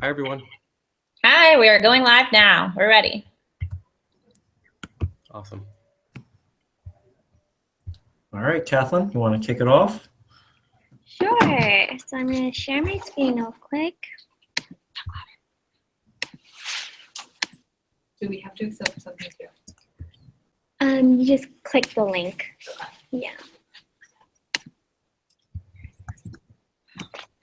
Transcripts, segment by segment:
Hi, everyone. Hi, we are going live now. We're ready. Awesome. All right, Kathleen, you want to kick it off? Sure. So I'm going to share my screen real quick. Do we have to accept something too? You just click the link. Yeah.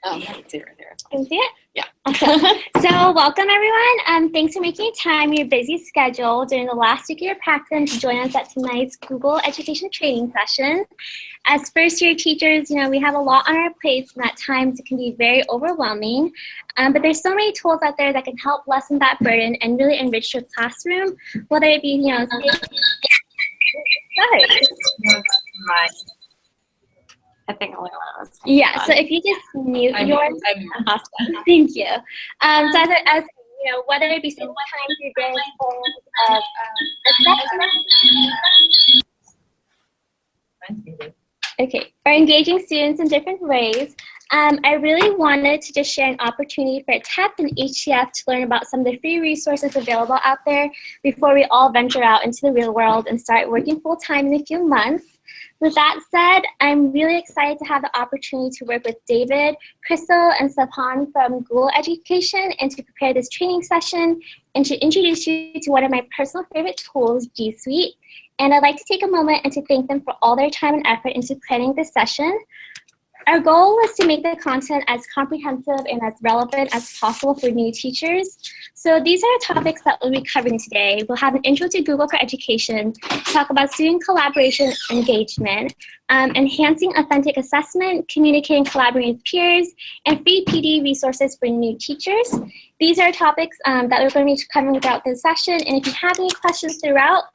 Oh, it's right there. Can you see it? Yeah. Awesome. So welcome everyone. Thanks for making time in your busy schedule during the last week of your practicum to join us at tonight's Google Education Training Session. As first year teachers, we have a lot on our plates and at times it can be very overwhelming. But there's so many tools out there that can help lessen that burden and really enrich your classroom, whether it be, sorry. I think only one of us. Yeah, so if you just mute yours. Awesome. Thank you. So as whether it be simple time through various forms of assessment, or engaging students in different ways, I really wanted to just share an opportunity for TEP and HGF to learn about some of the free resources available out there before we all venture out into the real world and start working full-time in a few months. With that said, I'm really excited to have the opportunity to work with David, Crystal, and Sapan from Google Education and to prepare this training session and to introduce you to one of my personal favorite tools, G Suite. And I'd like to take a moment and to thank them for all their time and effort into planning this session. Our goal was to make the content as comprehensive and as relevant as possible for new teachers. So these are the topics that we'll be covering today. We'll have an intro to Google for Education, talk about student collaboration engagement, enhancing authentic assessment, communicating, collaborating with peers, and free PD resources for new teachers. These are topics that we're going to be covering throughout this session. And if you have any questions throughout,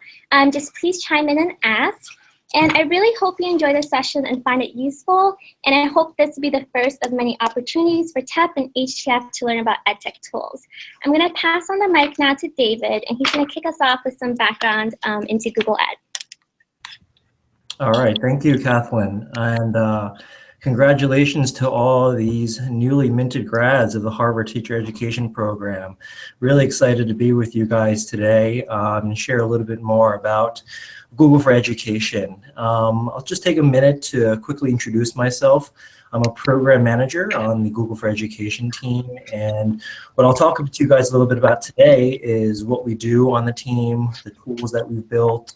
just please chime in and ask. And I really hope you enjoy this session and find it useful. And I hope this will be the first of many opportunities for TEP and HGF to learn about EdTech tools. I'm going to pass on the mic now to David, and he's going to kick us off with some background into Google Ed. All right, thank you, Kathleen. And congratulations to all these newly minted grads of the Harvard Teacher Education Program. Really excited to be with you guys today and share a little bit more about Google for Education. I'll just take a minute to quickly introduce myself. I'm a program manager on the Google for Education team, and what I'll talk to you guys a little bit about today is what we do on the team, the tools that we've built,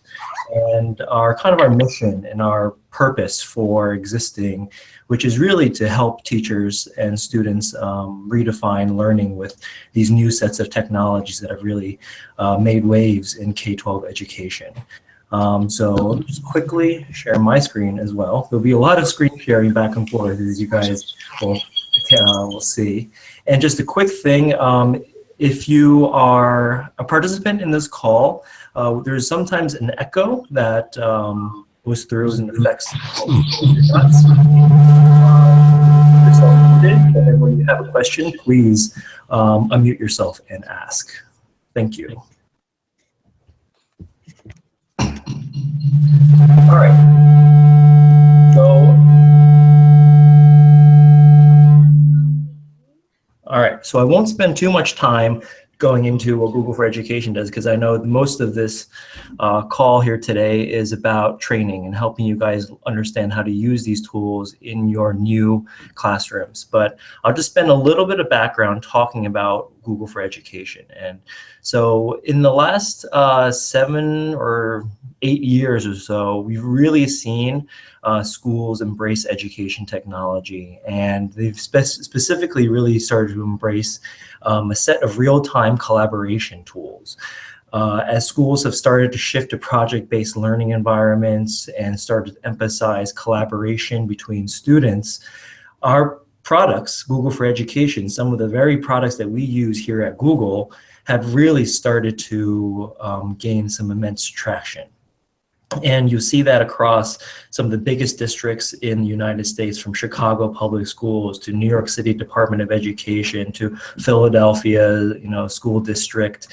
and our mission and our purpose for existing, which is really to help teachers and students redefine learning with these new sets of technologies that have really made waves in K-12 education. So let me just quickly share my screen as well. There'll be a lot of screen sharing back and forth, as you guys will see. And just a quick thing, if you are a participant in this call, there's sometimes an echo that goes through and affects and when you have a question, please unmute yourself and ask. Thank you. All right. So I won't spend too much time going into what Google for Education does, because I know most of this call here today is about training and helping you guys understand how to use these tools in your new classrooms. But I'll just spend a little bit of background talking about Google for Education. And so in the last 7 or 8 years or so, we've really seen schools embrace education technology, and they've specifically really started to embrace a set of real-time collaboration tools. As schools have started to shift to project-based learning environments and started to emphasize collaboration between students, our products, Google for Education, some of the very products that we use here at Google, have really started to gain some immense traction. And you see that across some of the biggest districts in the United States, from Chicago Public Schools to New York City Department of Education to Philadelphia, school district.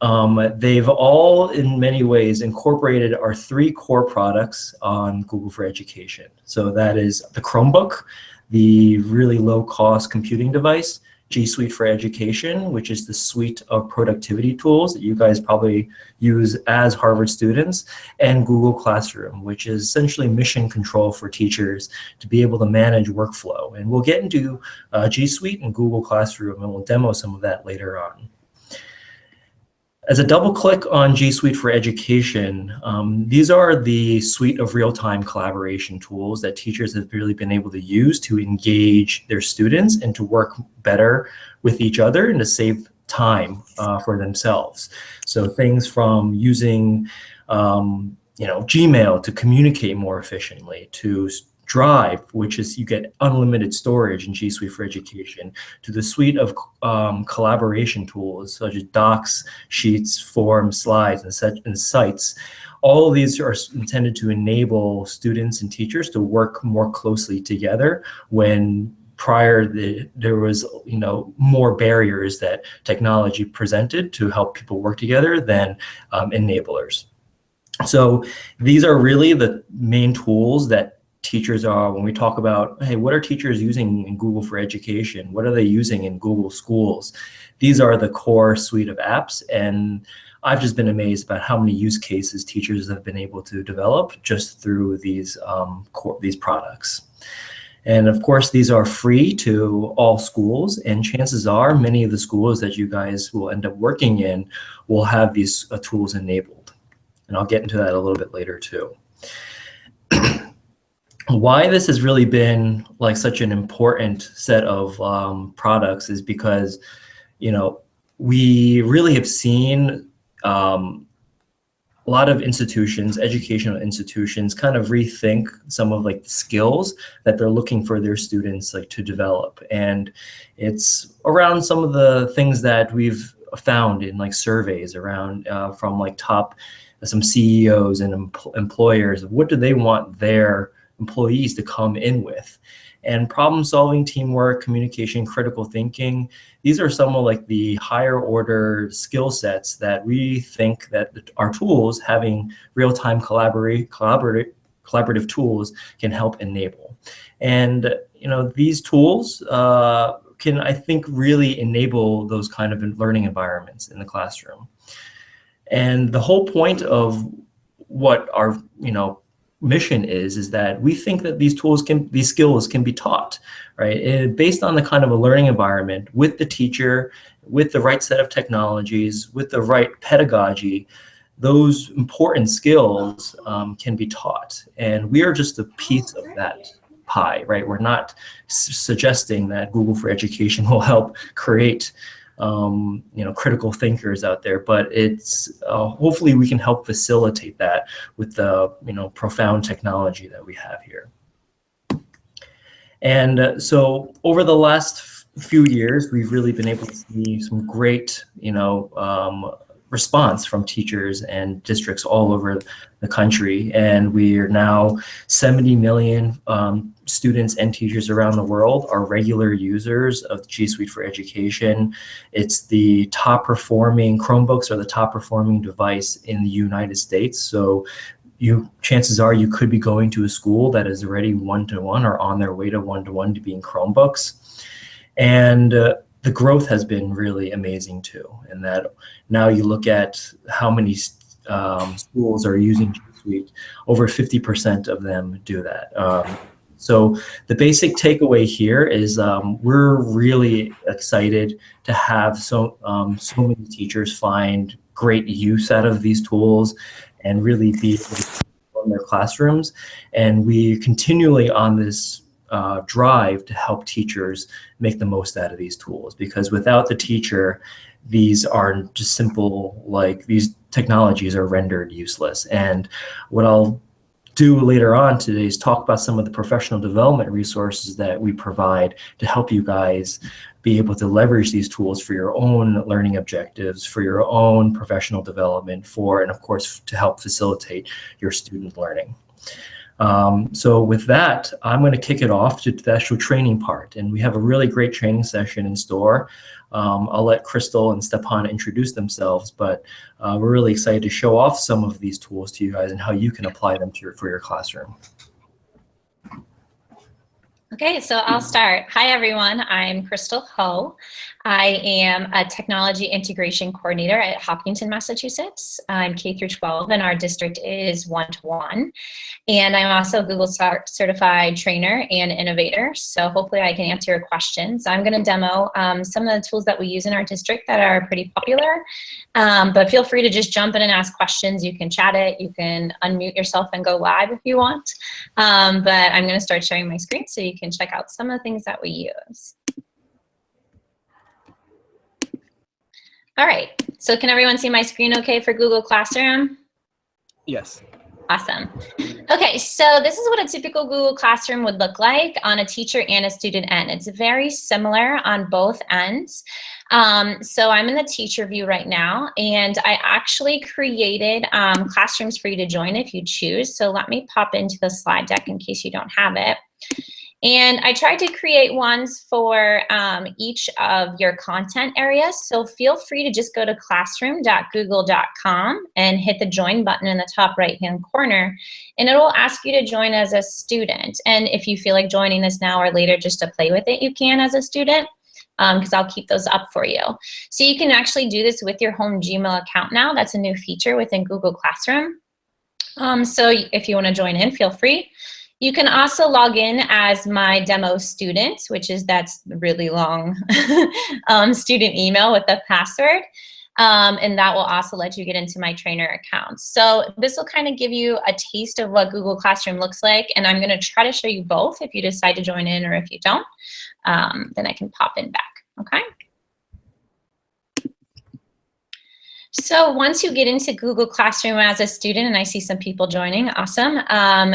They've all, in many ways, incorporated our 3 core products on Google for Education. So that is the Chromebook, the really low-cost computing device, G Suite for Education, which is the suite of productivity tools that you guys probably use as Harvard students, and Google Classroom, which is essentially mission control for teachers to be able to manage workflow. And we'll get into G Suite and Google Classroom, and we'll demo some of that later on. As a double click on G Suite for Education, these are the suite of real-time collaboration tools that teachers have really been able to use to engage their students and to work better with each other and to save time for themselves. So things from using Gmail to communicate more efficiently, to Drive, which is you get unlimited storage in G Suite for Education, to the suite of collaboration tools such as Docs, Sheets, Forms, Slides, and Sites. All of these are intended to enable students and teachers to work more closely together when prior there was more barriers that technology presented to help people work together than enablers. So these are really the main tools that teachers are, when we talk about, hey, what are teachers using in Google for Education? What are they using in Google Schools? These are the core suite of apps, and I've just been amazed about how many use cases teachers have been able to develop just through these products. And of course, these are free to all schools, and chances are many of the schools that you guys will end up working in will have these tools enabled. And I'll get into that a little bit later too. Why this has really been like such an important set of products is because, we really have seen a lot of institutions, educational institutions, kind of rethink some of like the skills that they're looking for their students to develop. And it's around some of the things that we've found in surveys around from some CEOs and employers. What do they want their employees to come in with? And problem solving, teamwork, communication, critical thinking, these are some of the higher order skill sets that we think that our tools, having real-time collaborative tools, can help enable. And these tools can, I think, really enable those kind of learning environments in the classroom. And the whole point of what our mission is that we think that these skills can be taught, right? And based on the kind of a learning environment with the teacher, with the right set of technologies, with the right pedagogy, those important skills can be taught. And we are just a piece of that pie, right? We're not suggesting that Google for Education will help create critical thinkers out there, but it's hopefully we can help facilitate that with the profound technology that we have here. And so over the last few years, we've really been able to see some great response from teachers and districts all over the country. And we are now 70 million students and teachers around the world are regular users of G Suite for Education. It's the top performing, Chromebooks are the top performing device in the United States. So chances are you could be going to a school that is already one-to-one or on their way to one-to-one to being Chromebooks. And the growth has been really amazing too. And that now you look at how many schools are using G Suite, over 50% of them do that. So the basic takeaway here is we're really excited to have so many teachers find great use out of these tools and really be able to in their classrooms. And we continually on this drive to help teachers make the most out of these tools, because without the teacher, these are just simple, these technologies are rendered useless. And what I'll do later on today is talk about some of the professional development resources that we provide to help you guys be able to leverage these tools for your own learning objectives, for your own professional development, and of course, to help facilitate your student learning. So with that, I'm going to kick it off to the actual training part. And we have a really great training session in store. I'll let Crystal and Stepan introduce themselves, but we're really excited to show off some of these tools to you guys and how you can apply them for your classroom. Okay, so I'll start. Hi, everyone. I'm Crystal Ho. I am a technology integration coordinator at Hopkinton, Massachusetts. I'm K through 12, and our district is 1-to-1. And I'm also a Google certified trainer and innovator. So hopefully I can answer your questions. I'm going to demo some of the tools that we use in our district that are pretty popular. But feel free to just jump in and ask questions. You can chat it. You can unmute yourself and go live if you want. But I'm going to start sharing my screen so you can check out some of the things that we use. All right, so can everyone see my screen okay for Google Classroom? Yes. Awesome. Okay, so this is what a typical Google Classroom would look like on a teacher and a student end. It's very similar on both ends. So I'm in the teacher view right now, and I actually created classrooms for you to join if you choose. So let me pop into the slide deck in case you don't have it. And I tried to create ones for each of your content areas. So feel free to just go to classroom.google.com and hit the join button in the top right-hand corner. And it will ask you to join as a student. And if you feel like joining this now or later just to play with it, you can as a student, because I'll keep those up for you. So you can actually do this with your home Gmail account now. That's a new feature within Google Classroom. So if you want to join in, feel free. You can also log in as my demo student, which is that's really long student email with the password. And that will also let you get into my trainer account. So this will kind of give you a taste of what Google Classroom looks like. And I'm going to try to show you both if you decide to join in or if you don't. Then I can pop in back, okay? So once you get into Google Classroom as a student, and I see some people joining, awesome,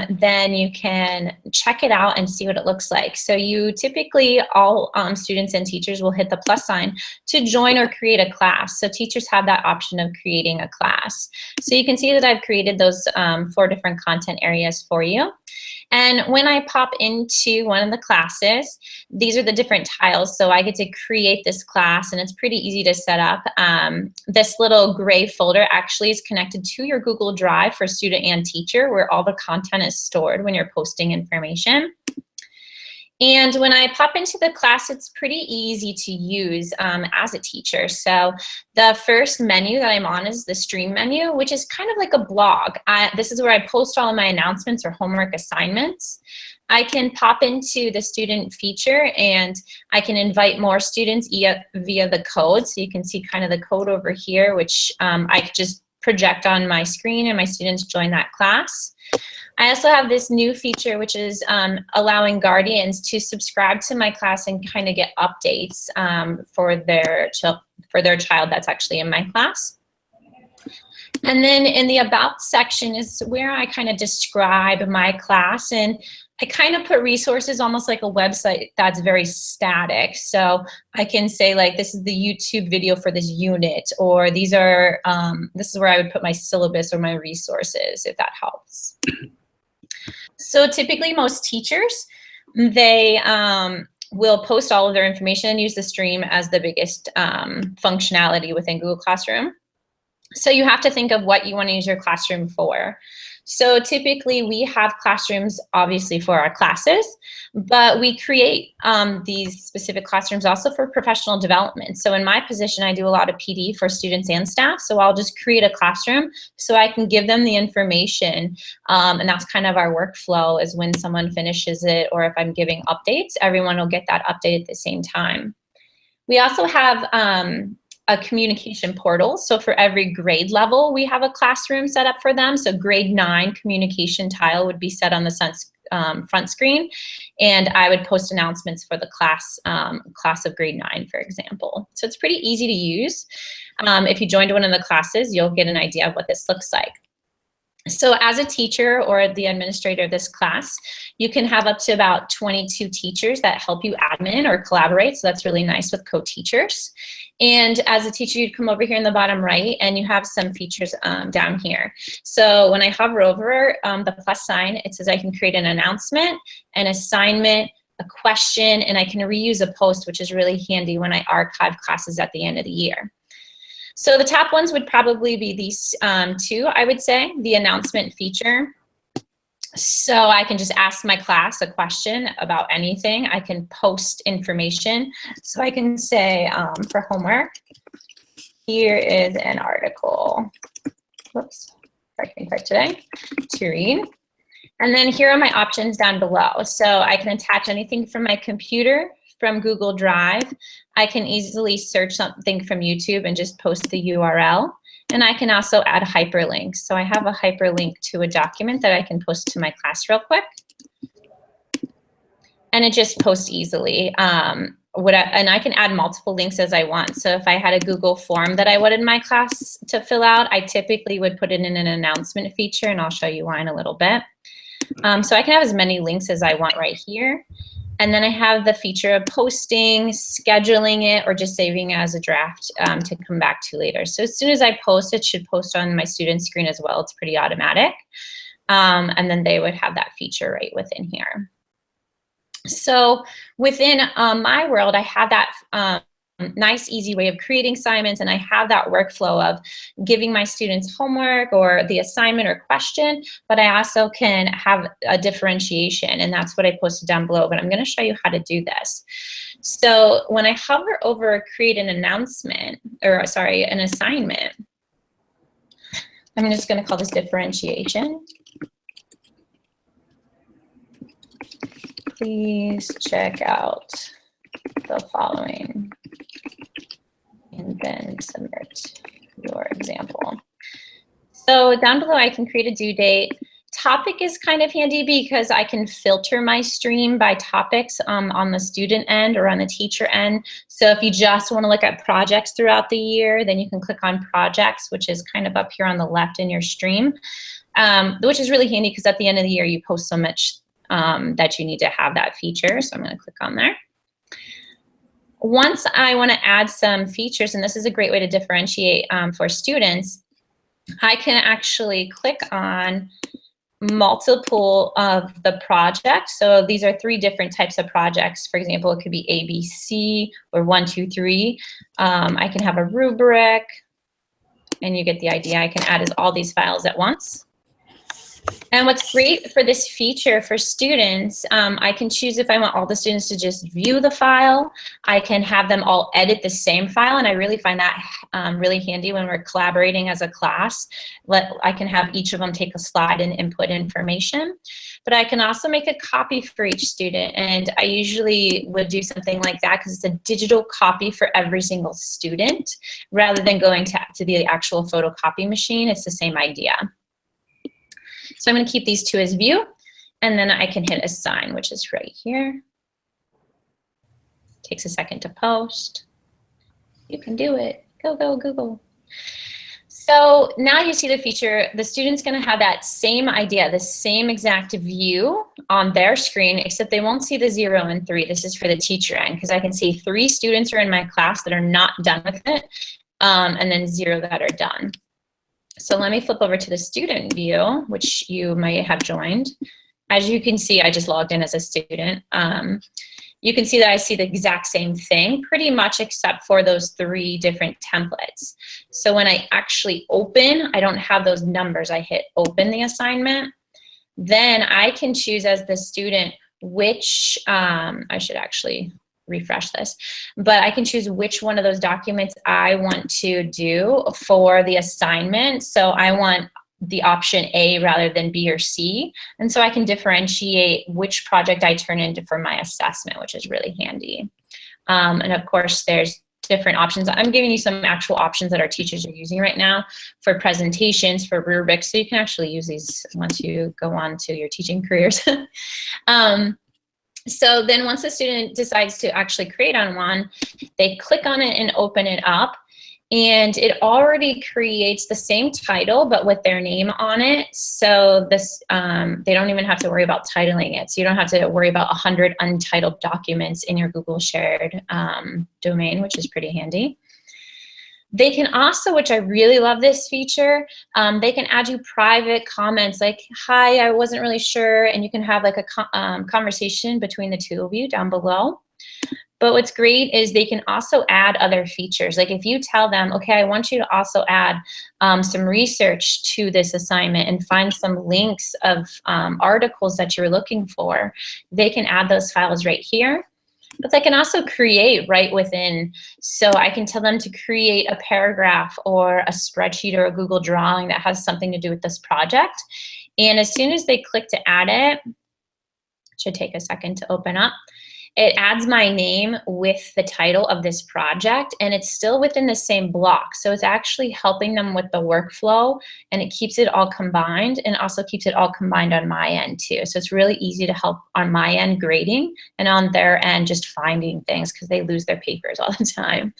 then you can check it out and see what it looks like. So you typically, all students and teachers will hit the plus sign to join or create a class. So teachers have that option of creating a class. So you can see that I've created those 4 different content areas for you. And when I pop into one of the classes, these are the different tiles. So I get to create this class, and it's pretty easy to set up. This little gray folder actually is connected to your Google Drive for student and teacher, where all the content is stored when you're posting information. And when I pop into the class, it's pretty easy to use as a teacher. So the first menu that I'm on is the stream menu, which is kind of like a blog. This is where I post all of my announcements or homework assignments. I can pop into the student feature, and I can invite more students via the code. So you can see kind of the code over here, which I could just project on my screen and my students join that class. I also have this new feature, which is allowing guardians to subscribe to my class and kind of get updates for their child that's actually in my class. And then in the About section is where I kind of describe my class, and I kind of put resources almost like a website that's very static. So I can say, like, this is the YouTube video for this unit, or these are, this is where I would put my syllabus or my resources, if that helps. So typically most teachers, they will post all of their information and use the stream as the biggest functionality within Google Classroom. So you have to think of what you want to use your classroom for. So typically we have classrooms obviously for our classes, but we create these specific classrooms also for professional development. So in my position, I do a lot of PD for students and staff. So I'll just create a classroom so I can give them the information. And that's kind of our workflow, is when someone finishes it, or if I'm giving updates, everyone will get that update at the same time. We also have a communication portal. So for every grade level, we have a classroom set up for them. So grade 9 communication tile would be set on the front screen, and I would post announcements for the class of grade 9, for example. So it's pretty easy to use. If you joined one of the classes, you'll get an idea of what this looks like. So as a teacher or the administrator of this class, you can have up to about 22 teachers that help you admin or collaborate. So that's really nice with co-teachers. And as a teacher, you'd come over here in the bottom right, and you have some features down here. So when I hover over the plus sign, it says I can create an announcement, an assignment, a question, and I can reuse a post, which is really handy when I archive classes at the end of the year. So the top ones would probably be these 2, I would say, the announcement feature. So I can just ask my class a question about anything. I can post information. So I can say for homework, here is an article. Whoops, correcting part today, to read. And then here are my options down below. So I can attach anything from my computer, from Google Drive. I can easily search something from YouTube and just post the URL. And I can also add hyperlinks. So I have a hyperlink to a document that I can post to my class real quick. And it just posts easily. And I can add multiple links as I want. So if I had a Google form that I wanted my class to fill out, I typically would put it in an announcement feature, and I'll show you why in a little bit. So I can have as many links as I want right here. And then I have the feature of posting, scheduling it, or just saving it as a draft to come back to later. So as soon as I post, it should post on my student screen as well. It's pretty automatic. And then they would have that feature right within here. So within my world, I have that nice, easy way of creating assignments, and I have that workflow of giving my students homework or the assignment or question, but I also can have a differentiation, and that's what I posted down below, but I'm going to show you how to do this. So when I hover over create an announcement, or sorry, an assignment, I'm just going to call this differentiation. Please check out the following and then submit your example. So down below, I can create a due date. Topic is kind of handy because I can filter my stream by topics on the student end or on the teacher end. So if you just want to look at projects throughout the year, then you can click on projects, which is kind of up here on the left in your stream, which is really handy because at the end of the year, you post so much that you need to have that feature. So I'm going to click on there. Once I want to add some features, and this is a great way to differentiate for students, I can actually click on multiple of the projects. So these are 3 different types of projects. For example, it could be ABC or 1, 2, 3. I can have a rubric, and you get the idea. I can add all these files at once. And what's great for this feature for students, I can choose if I want all the students to just view the file. I can have them all edit the same file, and I really find that really handy when we're collaborating as a class. I can have each of them take a slide and input information. But I can also make a copy for each student, and I usually would do something like that because it's a digital copy for every single student rather than going to the actual photocopy machine. It's the same idea. So I'm going to keep these 2 as view, and then I can hit assign, which is right here. Takes a second to post. You can do it. Go, go, Google. So now you see the feature. The student's going to have that same idea, the same exact view on their screen, except they won't see the 0 and 3. This is for the teacher end, because I can see 3 students are in my class that are not done with it, and then 0 that are done. So let me flip over to the student view, which you might have joined. As you can see, I just logged in as a student. You can see that I see the exact same thing, pretty much except for those 3 different templates. So when I actually open, I don't have those numbers. I hit open the assignment. Then I can choose as the student which, I should actually refresh this, but I can choose which one of those documents I want to do for the assignment. So I want the option A rather than B or C. And so I can differentiate which project I turn into for my assessment, which is really handy. And of course, there's different options. I'm giving you some actual options that our teachers are using right now for presentations, for rubrics. So you can actually use these once you go on to your teaching careers. So then once the student decides to actually create on one, they click on it and open it up. And it already creates the same title, but with their name on it. So this, they don't even have to worry about titling it. So you don't have to worry about 100 untitled documents in your Google shared domain, which is pretty handy. They can also, which I really love this feature, they can add you private comments like, hi, I wasn't really sure. And you can have like a conversation between the 2 of you down below. But what's great is they can also add other features. Like if you tell them, okay, I want you to also add some research to this assignment and find some links of articles that you're looking for, they can add those files right here. But they can also create right within. So I can tell them to create a paragraph or a spreadsheet or a Google drawing that has something to do with this project. And as soon as they click to add it, should take a second to open up. It adds my name with the title of this project, and it's still within the same block. So it's actually helping them with the workflow, and it keeps it all combined, and also keeps it all combined on my end too. So it's really easy to help on my end grading, and on their end just finding things because they lose their papers all the time.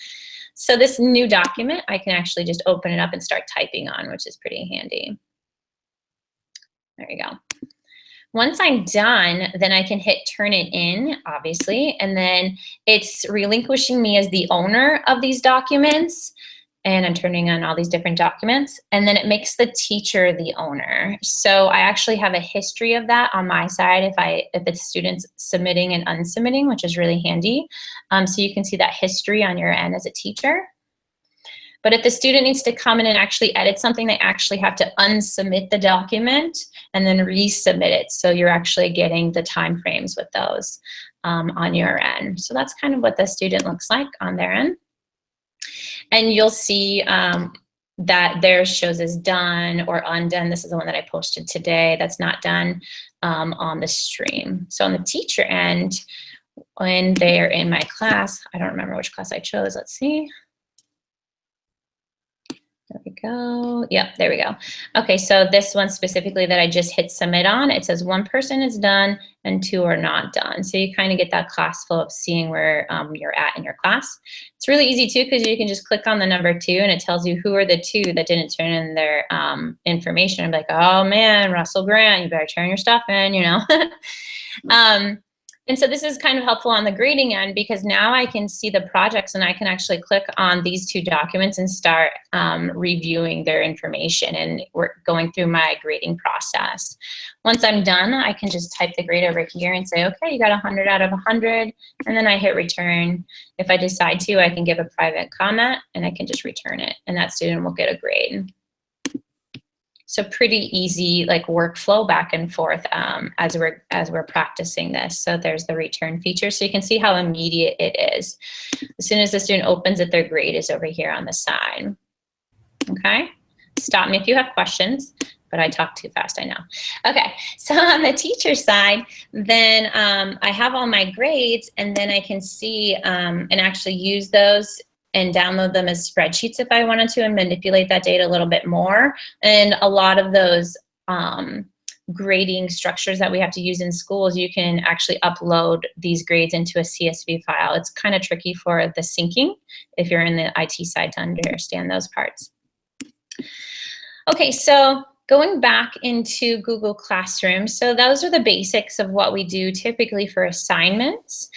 So this new document, I can actually just open it up and start typing on, which is pretty handy. There we go. Once I'm done, then I can hit turn it in, obviously, and then it's relinquishing me as the owner of these documents, and I'm turning on all these different documents, and then it makes the teacher the owner. So I actually have a history of that on my side if it's students submitting and unsubmitting, which is really handy. So you can see that history on your end as a teacher. But if the student needs to come in and actually edit something, they actually have to unsubmit the document and then resubmit it. So you're actually getting the time frames with those on your end. So that's kind of what the student looks like on their end. And you'll see that theirs shows as done or undone. This is the one that I posted today that's not done on the stream. So on the teacher end, when they're in my class, I don't remember which class I chose. Let's see. There we go. Yep, there we go. Okay, so this one specifically that I just hit submit on, it says 1 person is done and 2 are not done. So you kind of get that class flow of seeing where you're at in your class. It's really easy too because you can just click on the number 2 and it tells you who are the 2 that didn't turn in their information. I'm like, oh man, Russell Grant, you better turn your stuff in, you know. And so this is kind of helpful on the grading end because now I can see the projects and I can actually click on these 2 documents and start reviewing their information, and we're going through my grading process. Once I'm done, I can just type the grade over here and say, okay, you got 100 out of 100, and then I hit return. If I decide to, I can give a private comment and I can just return it, and that student will get a grade. So pretty easy like workflow back and forth as we're practicing this. So there's the return feature. So you can see how immediate it is. As soon as the student opens it, their grade is over here on the side. Okay, stop me if you have questions, but I talk too fast, I know. Okay, so on the teacher side, then I have all my grades, and then I can see and actually use those and download them as spreadsheets if I wanted to and manipulate that data a little bit more. And a lot of those grading structures that we have to use in schools, you can actually upload these grades into a CSV file. It's kind of tricky for the syncing if you're in the IT side to understand those parts. Okay, so going back into Google Classroom, so those are the basics of what we do typically for assignments.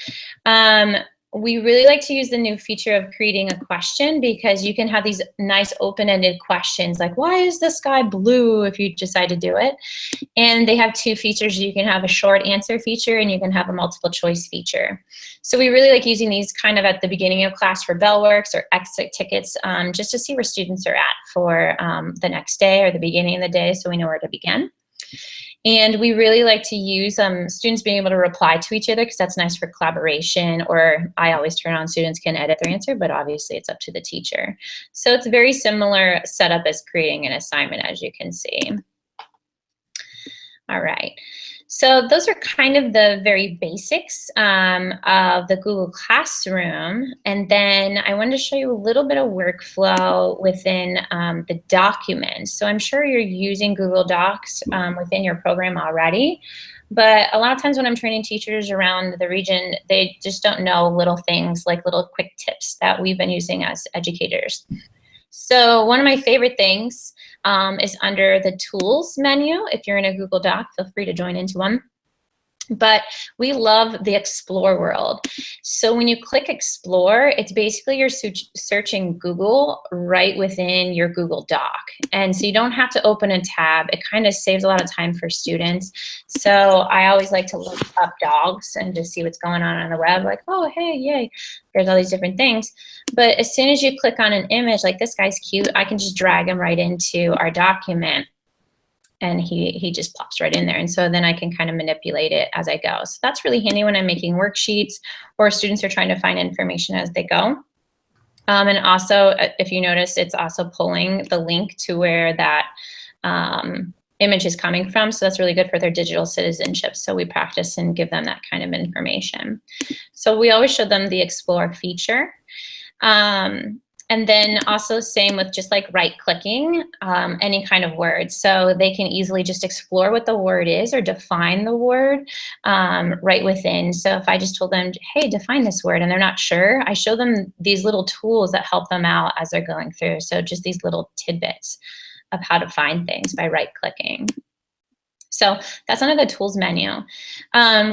We really like to use the new feature of creating a question because you can have these nice open-ended questions like, why is the sky blue, if you decide to do it? And they have 2 features. You can have a short answer feature and you can have a multiple choice feature. So we really like using these kind of at the beginning of class for bell works or exit tickets just to see where students are at for the next day or the beginning of the day so we know where to begin. And we really like to use students being able to reply to each other because that's nice for collaboration, or I always turn on students can edit their answer, but obviously it's up to the teacher. So it's a very similar setup as creating an assignment, as you can see. All right. So those are kind of the very basics of the Google Classroom. And then I wanted to show you a little bit of workflow within the documents. So I'm sure you're using Google Docs within your program already. But a lot of times when I'm training teachers around the region, they just don't know little things like little quick tips that we've been using as educators. So one of my favorite things is under the Tools menu. If you're in a Google Doc, feel free to join into one. But we love the Explore world. So when you click Explore, it's basically you're searching Google right within your Google Doc. And so you don't have to open a tab. It kind of saves a lot of time for students. So I always like to look up dogs and just see what's going on the web. Like, oh, hey, yay, there's all these different things. But as soon as you click on an image, like this guy's cute, I can just drag him right into our document. And he just pops right in there. And so then I can kind of manipulate it as I go. So that's really handy when I'm making worksheets or students are trying to find information as they go. And also, if you notice, it's also pulling the link to where that image is coming from. So that's really good for their digital citizenship. So we practice and give them that kind of information. So we always show them the Explore feature. And then also same with just like right clicking any kind of word. So they can easily just explore what the word is or define the word right within. So if I just told them, hey, define this word, and they're not sure, I show them these little tools that help them out as they're going through. So just these little tidbits of how to find things by right clicking. So that's under the tools menu.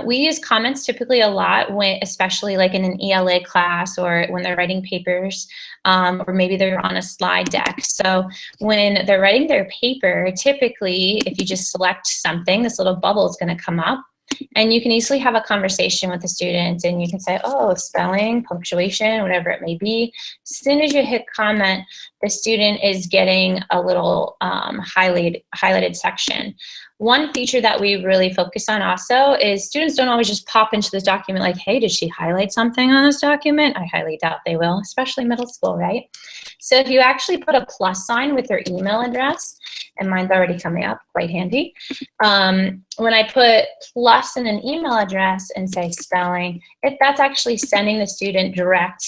We use comments typically a lot, when, especially like in an ELA class or when they're writing papers, or maybe they're on a slide deck. So when they're writing their paper, typically if you just select something, this little bubble is going to come up. And you can easily have a conversation with the students and you can say, oh, spelling, punctuation, whatever it may be. As soon as you hit comment, the student is getting a little highlighted section. One feature that we really focus on also is students don't always just pop into this document like, hey, did she highlight something on this document? I highly doubt they will, especially middle school, right? So if you actually put a plus sign with their email address, and mine's already coming up, quite handy. When I put plus in an email address and say spelling, that's actually sending the student direct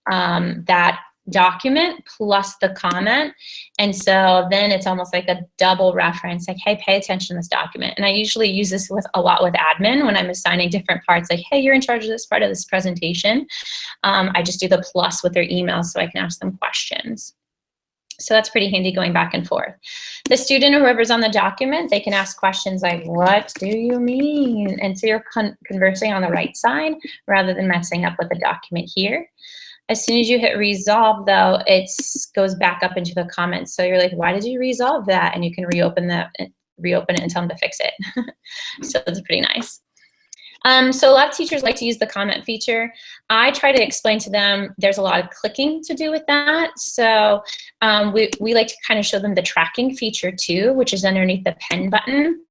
that document plus the comment. And so then it's almost like a double reference, like, hey, pay attention to this document. And I usually use this with a lot with admin when I'm assigning different parts, like, hey, you're in charge of this part of this presentation. I just do the plus with their email so I can ask them questions. So that's pretty handy going back and forth. The student or whoever's on the document, they can ask questions like, what do you mean? And so you're conversing on the right side rather than messing up with the document here. As soon as you hit resolve, though, it goes back up into the comments. So you're like, why did you resolve that? And you can reopen it and tell them to fix it. So that's pretty nice. So a lot of teachers like to use the comment feature. I try to explain to them there's a lot of clicking to do with that. So we like to kind of show them the tracking feature too, which is underneath the pen button.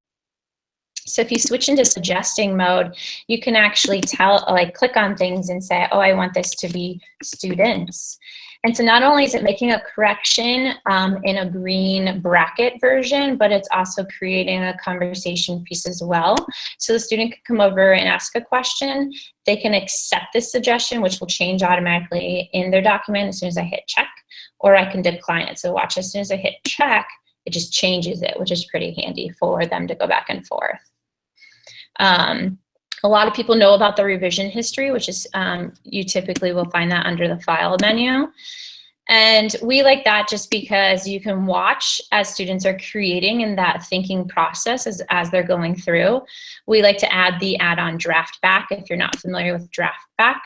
So if you switch into suggesting mode, you can actually click on things and say, oh, I want this to be students. And so not only is it making a correction in a green bracket version, but it's also creating a conversation piece as well. So the student can come over and ask a question. They can accept this suggestion, which will change automatically in their document as soon as I hit check, or I can decline it. So watch, as soon as I hit check, it just changes it, which is pretty handy for them to go back and forth. A lot of people know about the revision history, which is, you typically will find that under the file menu. And we like that just because you can watch as students are creating in that thinking process as they're going through. We like to add the add-on draft back. If you're not familiar with draft back,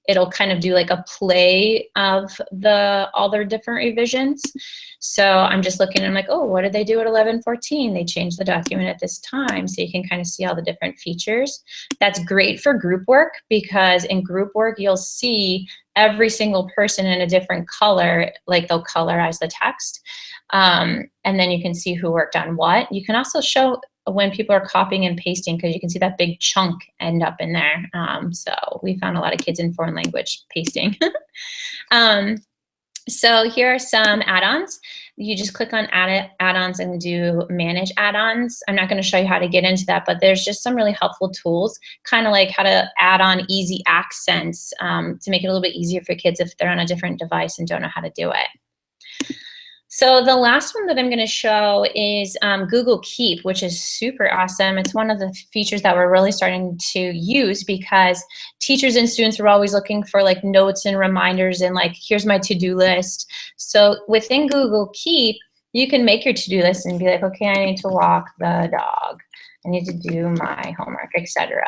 it'll kind of do like a play of all their different revisions. So I'm just looking and I'm like, oh, what did they do at 11:14? They changed the document at this time. So you can kind of see all the different features. That's great for group work because in group work, you'll see every single person in a different color, like they'll colorize the text. And then you can see who worked on what. You can also show when people are copying and pasting because you can see that big chunk end up in there. So we found a lot of kids in foreign language pasting. So here are some add-ons. You just click on add-ons and do manage add-ons. I'm not going to show you how to get into that, but there's just some really helpful tools, kind of like how to add on easy accents to make it a little bit easier for kids if they're on a different device and don't know how to do it. So the last one that I'm going to show is Google Keep, which is super awesome. It's one of the features that we're really starting to use because teachers and students are always looking for like notes and reminders and like, here's my to-do list. So within Google Keep, you can make your to-do list and be like, okay, I need to walk the dog. I need to do my homework, etc.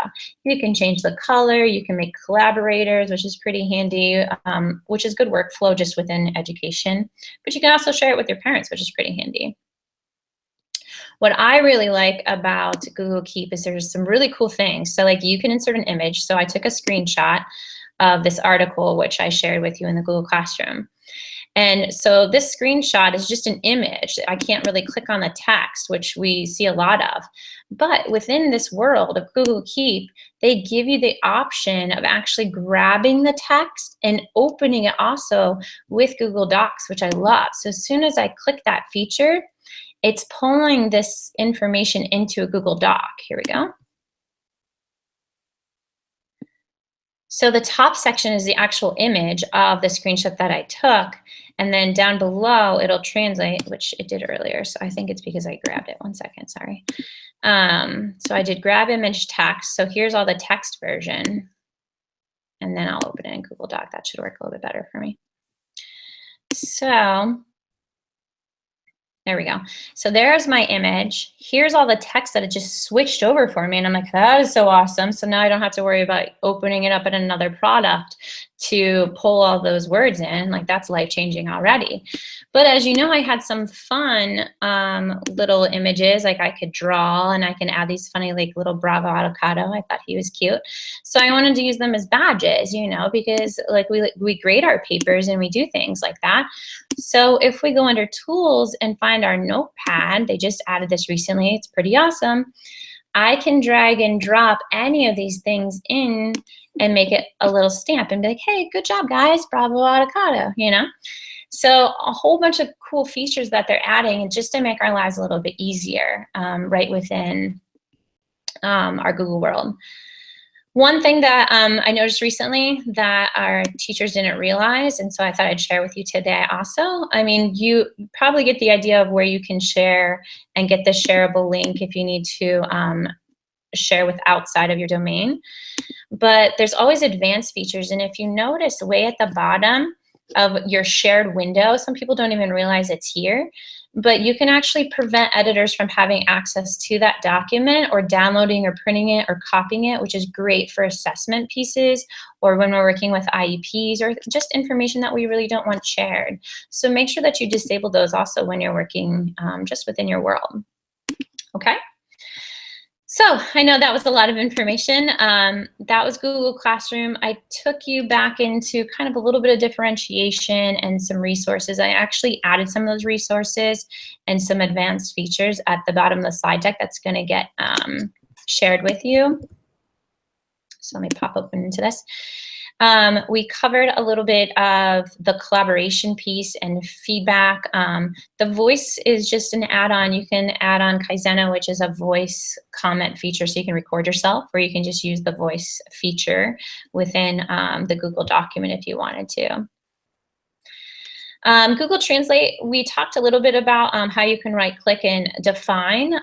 You can change the color. You can make collaborators, which is pretty handy, which is good workflow just within education. But you can also share it with your parents, which is pretty handy. What I really like about Google Keep is there's some really cool things. So like you can insert an image. So I took a screenshot of this article, which I shared with you in the Google Classroom. And so this screenshot is just an image. I can't really click on the text, which we see a lot of. But within this world of Google Keep, they give you the option of actually grabbing the text and opening it also with Google Docs, which I love. So as soon as I click that feature, it's pulling this information into a Google Doc. Here we go. So the top section is the actual image of the screenshot that I took. And then down below, it'll translate, which it did earlier. So I think it's because I grabbed it. 1 second, sorry. So I did grab image text. So here's all the text version. And then I'll open it in Google Doc. That should work a little bit better for me. So there we go. So there's my image. Here's all the text that it just switched over for me. And I'm like, that is so awesome. So now I don't have to worry about opening it up in another product to pull all those words in. Like that's life-changing already. But as you know, I had some fun little images. Like I could draw and I can add these funny like little Bravo avocado. I thought he was cute. So I wanted to use them as badges, you know, because like we grade our papers and we do things like that. So if we go under tools and find our notepad, they just added this recently, it's pretty awesome. I can drag and drop any of these things in and make it a little stamp and be like, hey, good job guys, bravo avocado, you know? So a whole bunch of cool features that they're adding and just to make our lives a little bit easier right within our Google world. One thing that I noticed recently that our teachers didn't realize, and so I thought I'd share with you today also, I mean, you probably get the idea of where you can share and get the shareable link if you need to share with outside of your domain. But there's always advanced features, and if you notice way at the bottom of your shared window, some people don't even realize it's here, but you can actually prevent editors from having access to that document or downloading or printing it or copying it, which is great for assessment pieces or when we're working with IEPs or just information that we really don't want shared. So make sure that you disable those also when you're working just within your world. Okay? So I know that was a lot of information. That was Google Classroom. I took you back into kind of a little bit of differentiation and some resources. I actually added some of those resources and some advanced features at the bottom of the slide deck that's going to get shared with you. So let me pop open into this. We covered a little bit of the collaboration piece and feedback. The voice is just an add-on. You can add on Kaizena, which is a voice comment feature, so you can record yourself, or you can just use the voice feature within the Google document if you wanted to. Google Translate, we talked a little bit about how you can right-click and define.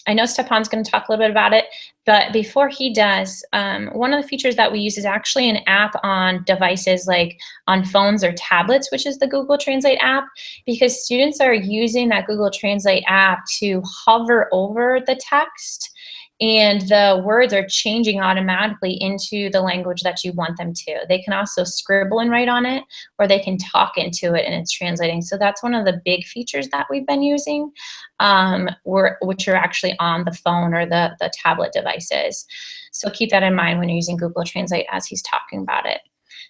I know Stepan's going to talk a little bit about it, but before he does, one of the features that we use is actually an app on devices like on phones or tablets, which is the Google Translate app, because students are using that Google Translate app to hover over the text and the words are changing automatically into the language that you want them to. They can also scribble and write on it, or they can talk into it and it's translating. So that's one of the big features that we've been using, which are actually on the phone or the tablet devices. So keep that in mind when you're using Google Translate as he's talking about it.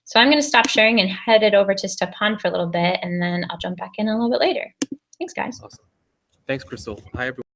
So I'm gonna stop sharing and head it over to Stepan for a little bit, and then I'll jump back in a little bit later. Thanks, guys. Awesome. Thanks, Crystal. Hi, everyone.